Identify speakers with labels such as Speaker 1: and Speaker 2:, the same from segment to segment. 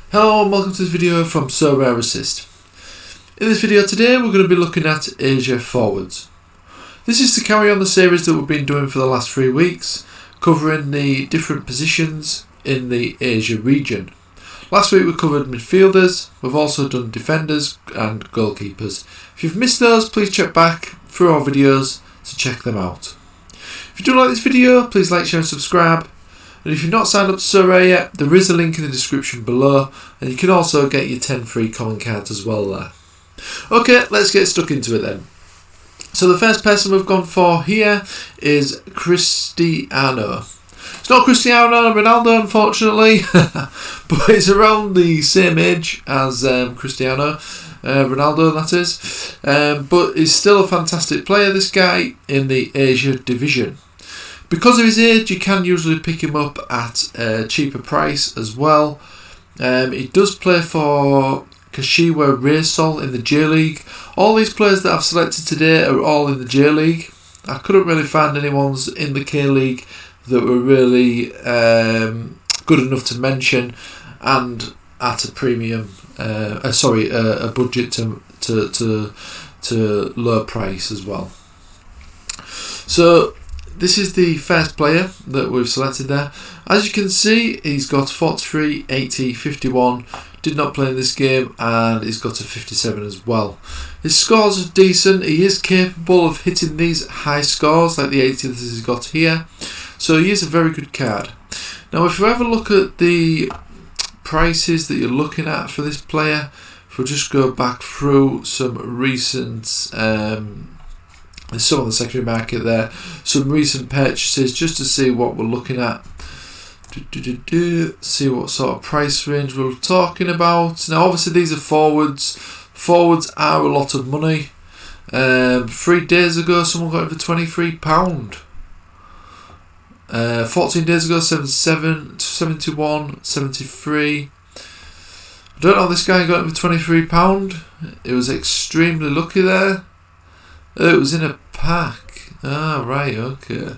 Speaker 1: Hello and welcome to this video from Sorare Assist. In this video today we're going to be looking at Asia forwards. This is to carry on the series that we've been doing for the last 3 weeks, covering the different positions in the Asia region. Last week we covered midfielders, we've also done defenders and goalkeepers. If you've missed those, please check back through our videos to check them out. If you do like this video, please like, share and subscribe. And if you've not signed up to Sorare yet, there is a link in the description below, and you can also get your 10 free coin cards as well there. Okay, let's get stuck into it then. So the first person we've gone for here is Cristiano. It's not Cristiano Ronaldo, unfortunately, but it's around the same age as Cristiano Ronaldo, that is. But he's still a fantastic player, this guy, in the Asia division. Because of his age, you can usually pick him up at a cheaper price as well. He does play for Hashi in the J League. All these players that I've selected today are all in the J League. I couldn't really find anyone's in the K League that were really good enough to mention and at a premium, a budget to low price as well. So this is the first player that we've selected there. As you can see, he's got 43, 80, 51, did not play in this game, and he's got a 57 as well. His scores are decent. He is capable of hitting these high scores like the 80 that he's got here. So he is a very good card. Now if you ever look at the prices that you're looking at for this player, if we just go back through some recent there's some on the secondary market there, some recent purchases just to see what we're looking at. See what sort of price range we're talking about. Now obviously these are forwards. Forwards are a lot of money. 3 days ago someone got it for £23. 14 days ago 77, 71, 73. I don't know how this guy got it for £23. It was extremely lucky there. It was in a pack. Ah, right, okay.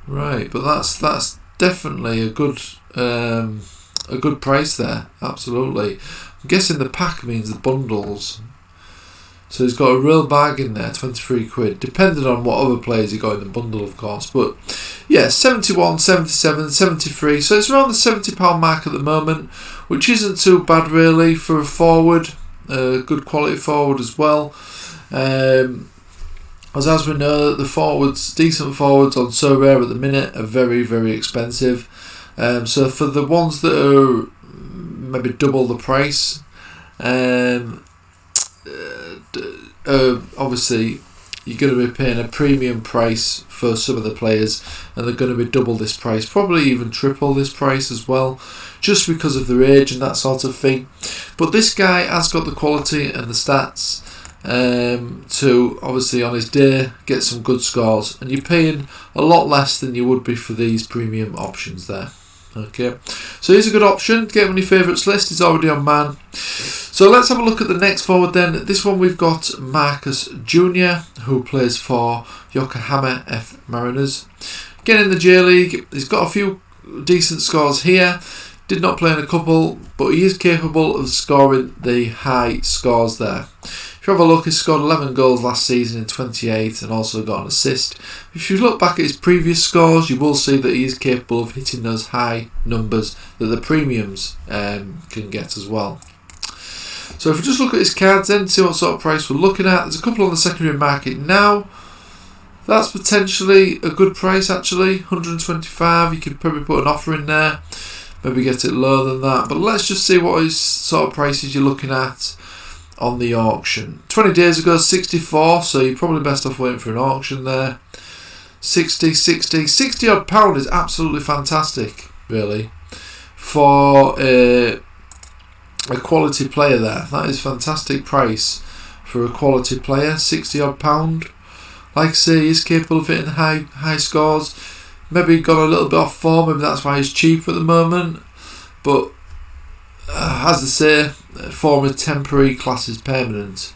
Speaker 1: Right, but that's definitely a good price there. Absolutely. I'm guessing the pack means the bundles. So he's got a real bargain there, 23 quid, depending on what other players he got in the bundle, of course. But yeah, 71, 77, 73. So it's around the £70 mark at the moment, which isn't too bad really for a forward, a good quality forward as well. As we know, the forwards, decent forwards on Sorare at the minute are very, very expensive. So for the ones that are maybe double the price, obviously you're going to be paying a premium price for some of the players, and they're going to be double this price, probably even triple this price as well, just because of their age and that sort of thing. But this guy has got the quality and the stats to obviously on his day get some good scores, and you're paying a lot less than you would be for these premium options there. Okay, so he's a good option. Get him on your favourites list. He's already on man. So let's have a look at the next forward then. This one we've got Marcus Jr., who plays for Yokohama F Mariners. Again in the J League. He's got a few decent scores here. Did not play in a couple, but he is capable of scoring the high scores there. If you have a look, he scored 11 goals last season in 28 and also got an assist. If you look back at his previous scores, you will see that he is capable of hitting those high numbers that the premiums can get as well. So if we just look at his cards then, see what sort of price we're looking at. There's a couple on the secondary market now. That's potentially a good price actually, 125. You could probably put an offer in there, maybe get it lower than that. But let's just see what his sort of prices you're looking at on the auction. 20 days ago 64, so you're probably best off waiting for an auction there. 60 odd pound is absolutely fantastic really for a quality player there. That is fantastic price for a quality player. 60 odd pound. Like I say, he's capable of hitting high scores. Maybe got a little bit off form, maybe that's why he's cheap at the moment, but as I say, form is temporary, class is permanent.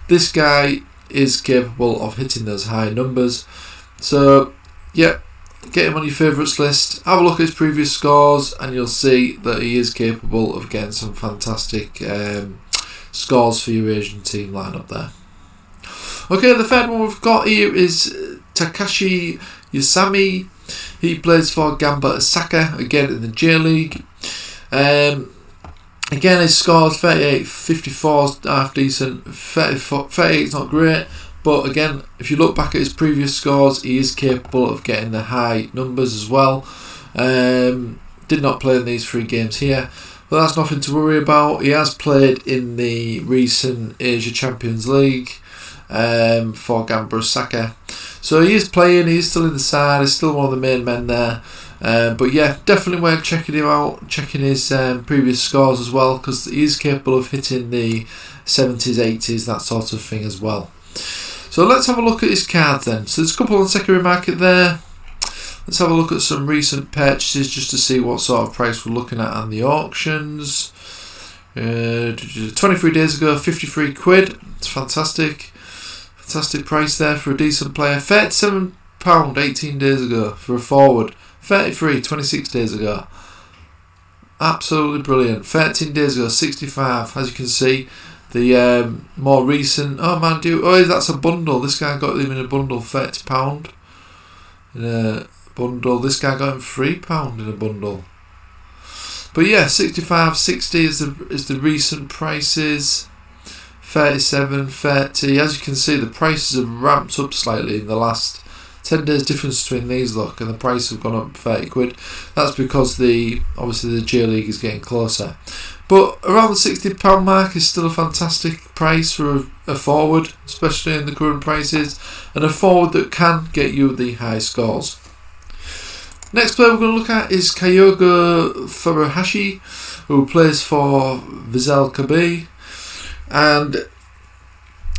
Speaker 1: This guy is capable of hitting those high numbers. So yeah, get him on your favourites list, have a look at his previous scores, and you'll see that he is capable of getting some fantastic scores for your Asian team lineup there. Okay, the third one we've got here is Takashi Yasami. He plays for Gamba Osaka, again in the J League. Again, his scores 38, 54 is half decent, 38 is not great, but again, if you look back at his previous scores, he is capable of getting the high numbers as well. Did not play in these 3 games here, but that's nothing to worry about. He has played in the recent Asia Champions League for Gamba Osaka. So he is playing, he's still in the side, he's still one of the main men there. But yeah, definitely worth checking him out, checking his previous scores as well, because he is capable of hitting the 70s, 80s, that sort of thing as well. So let's have a look at his cards then. So there's a couple on the secondary market there. Let's have a look at some recent purchases just to see what sort of price we're looking at on the auctions. 23 days ago, 53 quid. It's fantastic. Fantastic price there for a decent player. £37 18 days ago for a forward. 33 26 days ago. Absolutely brilliant. 13 days ago, 65. As you can see, the more recent. Oh man, that's a bundle. This guy got him in a bundle, £30 in a bundle. This guy got him £3 in a bundle. But yeah, 65, 60 is the recent prices. 37, 30. As you can see, the prices have ramped up slightly in the last 10 days difference between these, look, and the price have gone up 30 quid. That's because obviously the J League is getting closer. But around the £60 mark is still a fantastic price for a forward, especially in the current prices, and a forward that can get you the high scores. Next player we're going to look at is Kyogo Hashi, who plays for Vissel Kobe. And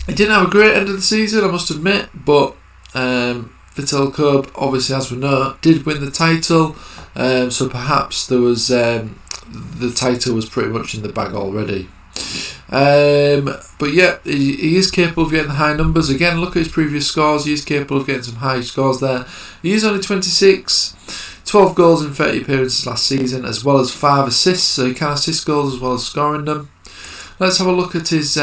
Speaker 1: he didn't have a great end of the season, I must admit, but Vissel Kobe, obviously, as we know, did win the title, so perhaps there was the title was pretty much in the bag already. But yeah, he is capable of getting the high numbers. Again, look at his previous scores. He is capable of getting some high scores there. He is only 26, 12 goals in 30 appearances last season, as well as 5 assists, so he can assist goals as well as scoring them. Let's have a look at his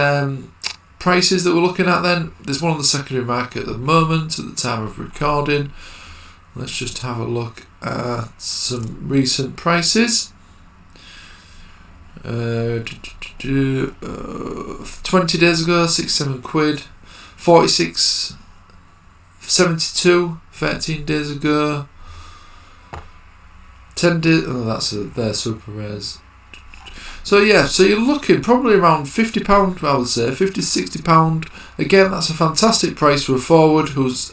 Speaker 1: prices that we're looking at then. There's one on the secondary market at the moment, at the time of recording. Let's just have a look at some recent prices. 20 days ago, 67 quid. 46, 72, 13 days ago. 10 days, that's their super rares. So yeah, so you're looking probably around £50, I would say, £50-60. Again, that's a fantastic price for a forward who's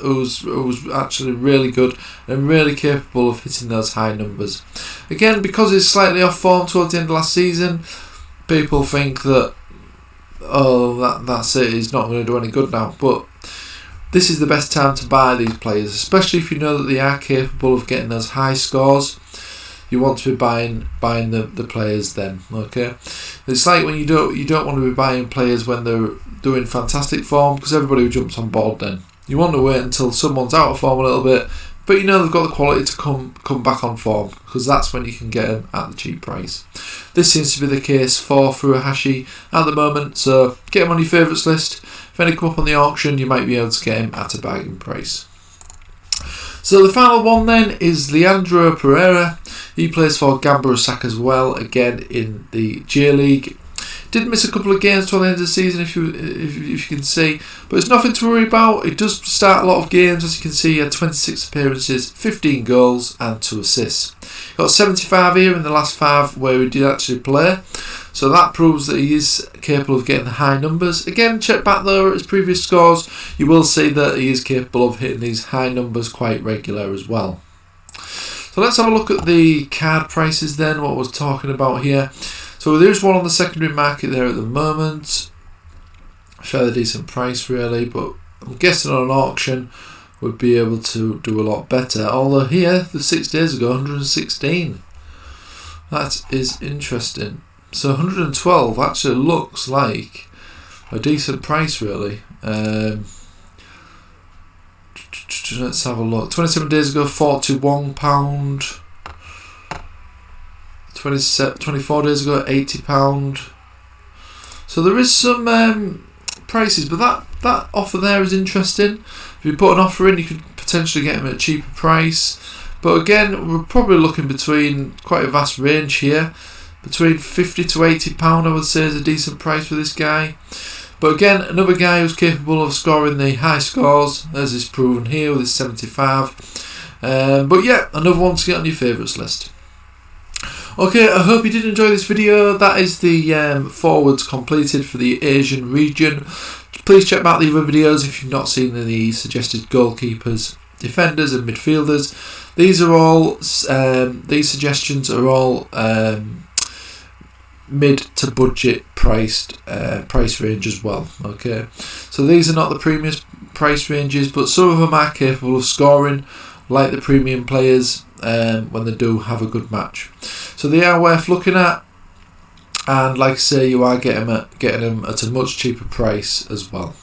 Speaker 1: actually really good and really capable of hitting those high numbers. Again, because he's slightly off form towards the end of last season, people think that that's it, he's not going to do any good now. But this is the best time to buy these players, especially if you know that they are capable of getting those high scores. You want to be buying the players then, okay? It's like when you don't want to be buying players when they're doing fantastic form, because everybody jumps on board then. You want to wait until someone's out of form a little bit, but you know they've got the quality to come back on form, because that's when you can get them at the cheap price. This seems to be the case for Hashi at the moment, so get him on your favourites list. If any come up on the auction, you might be able to get him at a bargain price. So the final one then is Leandro Pereira. He plays for Gamba Osaka as well, again in the J League. Did miss a couple of games toward the end of the season, if you can see, but it's nothing to worry about. He does start a lot of games, as you can see. He had 26 appearances, 15 goals and 2 assists. Got 75 here in the last 5 where he did actually play, so that proves that he is capable of getting the high numbers. Again, check back though at his previous scores, you will see that he is capable of hitting these high numbers quite regular as well. So let's have a look at the card prices then, what I was talking about here. So there's one on the secondary market there at the moment. A fairly decent price really, but I'm guessing on an auction would be able to do a lot better. Although here, the 6 days ago, 116. That is interesting. So 112 actually looks like a decent price really. Let's have a look. 27 days ago, £41. 24 days ago, £80. So there is some prices, but that offer there is interesting. If you put an offer in, you could potentially get them at a cheaper price. But again, we're probably looking between quite a vast range here. Between £50 to £80, I would say, is a decent price for this guy. But again, another guy who's capable of scoring the high scores, as is proven here with his 75. But yeah, another one to get on your favourites list. Okay, I hope you did enjoy this video. That is the forwards completed for the Asian region. Please check out the other videos if you've not seen the suggested goalkeepers, defenders and midfielders. These are all, these suggestions are all mid to budget priced price range as well. Okay, so these are not the premium price ranges, but some of them are capable of scoring like the premium players when they do have a good match. So they are worth looking at, and like I say, you are getting them at a much cheaper price as well.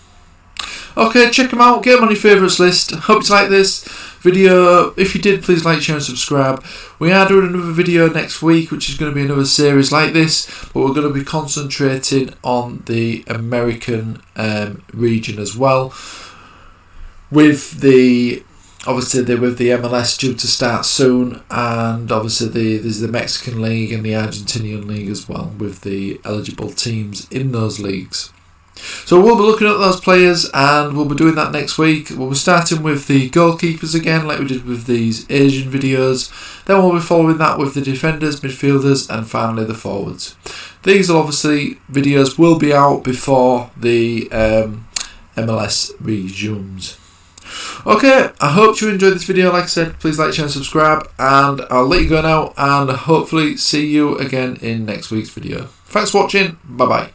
Speaker 1: Okay, check them out, get them on your favourites list. Hope you like this video. If you did, please like, share and subscribe. We are doing another video next week, which is going to be another series like this, but we're going to be concentrating on the American region as well, with the MLS due to start soon, and obviously there's the Mexican League and the Argentinian League as well, with the eligible teams in those leagues. So we'll be looking at those players, and we'll be doing that next week. We'll be starting with the goalkeepers again, like we did with these Asian videos. Then we'll be following that with the defenders, midfielders, and finally the forwards. These obviously videos will be out before the MLS resumes. Okay, I hope you enjoyed this video. Like I said, please like, share and subscribe, and I'll let you go now, and hopefully see you again in next week's video. Thanks for watching. Bye bye.